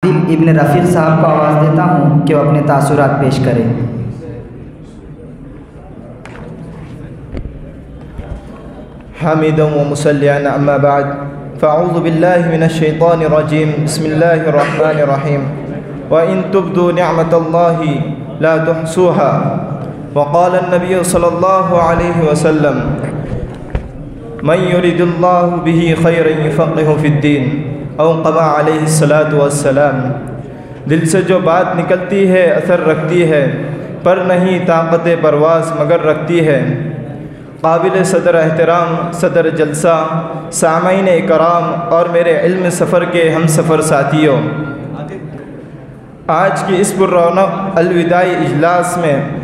ابن رفیق صاحب کو آواز دیتا ہوں کہ وہ اپنے تاثرات پیش کریں۔ حامدا ومصليا اما بعد فاعوذ بالله من الشيطان الرجيم بسم الله الرحمن الرحيم وان تبدوا نعمة الله لا تحصوها وقال النبي صلى الله عليه وسلم من يريد الله به خيرا يفقهه في الدين او كما عليه الصلاة والسلام۔ دل سے جو بات نکلتی ہے اثر رکھتی ہے، پر نہیں طاقت پرواز مگر رکھتی ہے۔ قابل صدر احترام صدر جلسہ، سامعین اکرام اور میرے علم سفر کے ہم سفر ساتھیوں، آج کی اس پررونق الوداعی اجلاس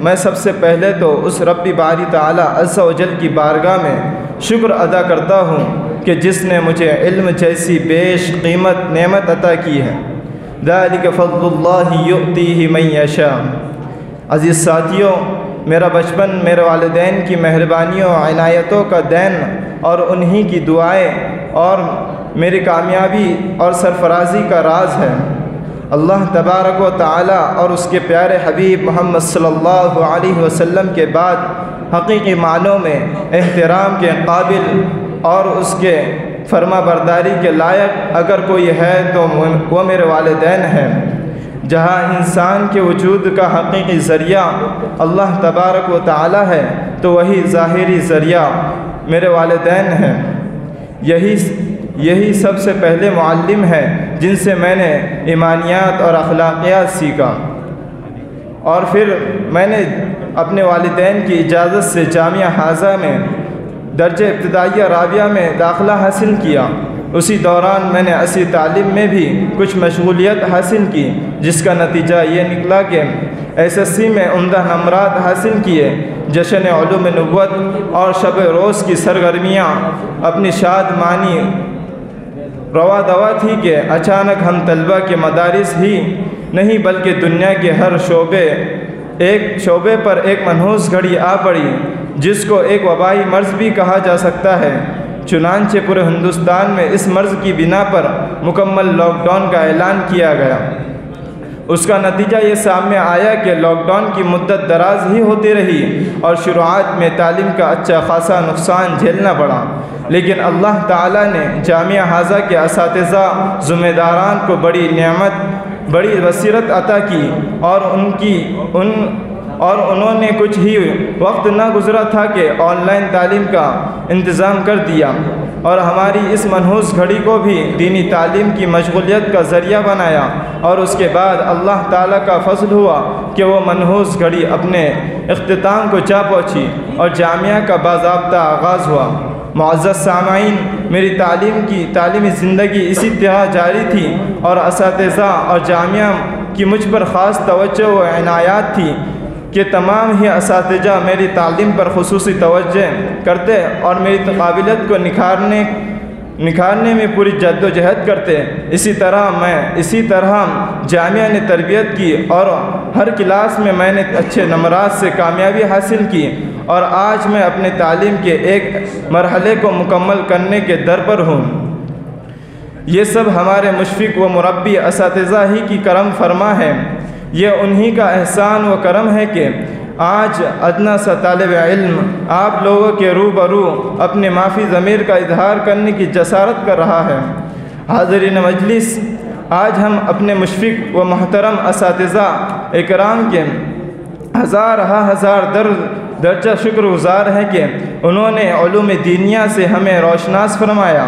میں سب سے پہلے تو اس رب باری تعالی عز و جل کی بارگاہ میں شکر ادا کرتا ہوں کہ جس نے مجھے علم جیسی بیش قیمت نعمت عطا کی ہے۔ ذالک فضل اللہ یؤتیہ من یشاء۔ عزیز ساتھیوں، میرا بچپن میرے والدین کی مہربانیوں عنایتوں کا دین اور انہی کی دعائیں اور میری کامیابی اور سرفرازی کا راز ہے۔ اللہ تبارک و تعالی اور اس کے پیارے حبیب محمد صلی اللہ علیہ وسلم کے بعد حقیقی معنوں میں احترام کے قابل اور اس کے فرما برداری کے لائق اگر کوئی ہے تو وہ میرے والدین ہیں۔ جہاں انسان کے وجود کا حقیقی ذریعہ اللہ تبارک و تعالی ہے تو وہی ظاہری ذریعہ میرے والدین ہیں۔ یہی سب سے پہلے معلم ہے جن سے میں نے ایمانیات اور اخلاقیات سیکھا، اور پھر میں نے اپنے والدین کی اجازت سے جامعہ حاضہ میں درجہ ابتدائیہ رابعہ میں داخلہ حاصل کیا۔ اسی دوران میں نے اسی تعلیم میں بھی کچھ مشغولیت حاصل کی، جس کا نتیجہ یہ نکلا کہ SSC میں عمدہ نمرات حاصل کیے۔ جشن علوم نبوت اور شب روز کی سرگرمیاں اپنی شادمانی روا دوا تھی کہ اچانک ہم طلبہ کے مدارس ہی نہیں بلکہ دنیا کے ہر شعبے پر ایک منحوس گھڑی آ پڑی، جس کو ایک وبائی مرض بھی کہا جا سکتا ہے۔ چنانچہ پورے ہندوستان میں اس مرض کی بنا پر مکمل لاک ڈاؤن کا اعلان کیا گیا۔ اس کا نتیجہ یہ سامنے آیا کہ لاک ڈاؤن کی مدت دراز ہی ہوتی رہی اور شروعات میں تعلیم کا اچھا خاصا نقصان جھیلنا پڑا، لیکن اللہ تعالیٰ نے جامعہ حاضہ کے اساتذہ ذمہ داران کو بڑی نعمت بڑی بصیرت عطا کی، اور انہوں نے کچھ ہی وقت نہ گزرا تھا کہ آن لائن تعلیم کا انتظام کر دیا اور ہماری اس منحوس گھڑی کو بھی دینی تعلیم کی مشغولیت کا ذریعہ بنایا۔ اور اس کے بعد اللہ تعالیٰ کا فضل ہوا کہ وہ منحوس گھڑی اپنے اختتام کو جا پہنچی اور جامعہ کا باضابطہ آغاز ہوا۔ معزز سامعین، میری تعلیمی زندگی اسی طرح جاری تھی اور اساتذہ اور جامعہ کی مجھ پر خاص توجہ و عنایات تھی کہ تمام ہی اساتذہ میری تعلیم پر خصوصی توجہ کرتے اور میری قابلیت کو نکھارنے میں پوری جد و جہد کرتے۔ اسی طرح جامعہ نے تربیت کی اور ہر کلاس میں نے اچھے نمرات سے کامیابی حاصل کی، اور آج میں اپنے تعلیم کے ایک مرحلے کو مکمل کرنے کے در پر ہوں۔ یہ سب ہمارے مشفق و مربی اساتذہ ہی کی کرم فرما ہے۔ یہ انہی کا احسان و کرم ہے کہ آج ادنا سا طالب علم آپ لوگوں کے روبرو اپنے معافی ضمیر کا اظہار کرنے کی جسارت کر رہا ہے۔ حاضرین مجلس، آج ہم اپنے مشفق و محترم اساتذہ اکرام کے ہزار درجہ شکر گزار ہیں کہ انہوں نے علوم دینیہ سے ہمیں روشناس فرمایا۔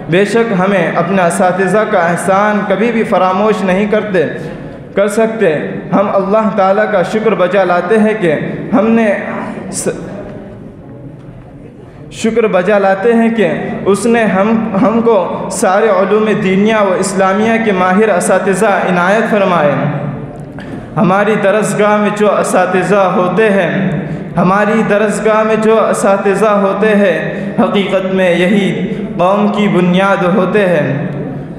بے شک ہمیں اپنے اساتذہ کا احسان کبھی بھی فراموش نہیں کر سکتے۔ ہم اللہ تعالیٰ کا شکر بجا لاتے ہیں کہ اس نے ہم کو سارے علوم دینیہ و اسلامیہ کے ماہر اساتذہ عنایت فرمائے۔ ہماری درسگاہ میں جو اساتذہ ہوتے ہیں حقیقت میں یہی قوم کی بنیاد ہوتے ہیں۔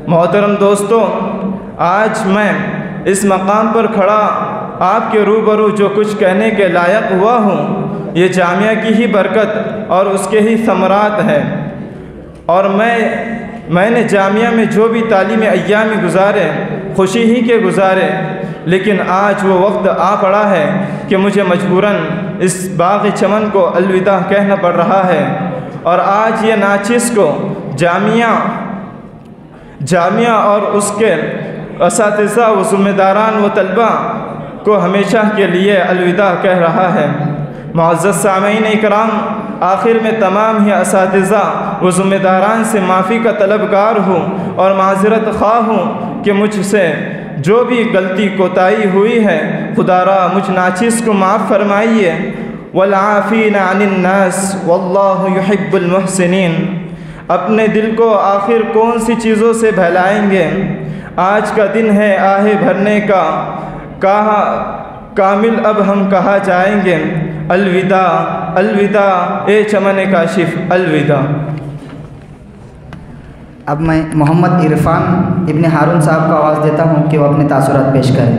محترم دوستوں، آج میں اس مقام پر کھڑا آپ کے روبرو جو کچھ کہنے کے لائق ہوا ہوں، یہ جامعہ کی ہی برکت اور اس کے ہی ثمرات ہیں، اور میں میں نے جامعہ میں جو بھی تعلیمی ایام گزارے خوشی ہی کے گزارے، لیکن آج وہ وقت آ پڑا ہے کہ مجھے مجبوراً اس باغ چمن کو الوداع کہنا پڑ رہا ہے، اور آج یہ ناچیز کو جامعہ اور اس کے اساتذہ و ذمہ داران و طلباء کو ہمیشہ کے لیے الوداع کہہ رہا ہے۔ معزز سامعین اکرام، آخر میں تمام ہی اساتذہ و ذمہ داران سے معافی کا طلبگار ہوں اور معذرت خواہ ہوں کہ مجھ سے جو بھی غلطی کوتاہی ہوئی ہے خدا را مجھ ناچیز کو معاف فرمائیے۔ والعافین عن الناس واللہ یحب المحسنین۔ اپنے دل کو آخر کون سی چیزوں سے بہلائیں گے؟ آج کا دن ہے آہ بھرنے کا، کہا کامل اب ہم کہاں جائیں گے؟ الوداع الوداع اے چمن کاشف الوداع۔ اب میں محمد عرفان ابن ہارون صاحب کو آواز دیتا ہوں کہ وہ اپنے تاثرات پیش کریں۔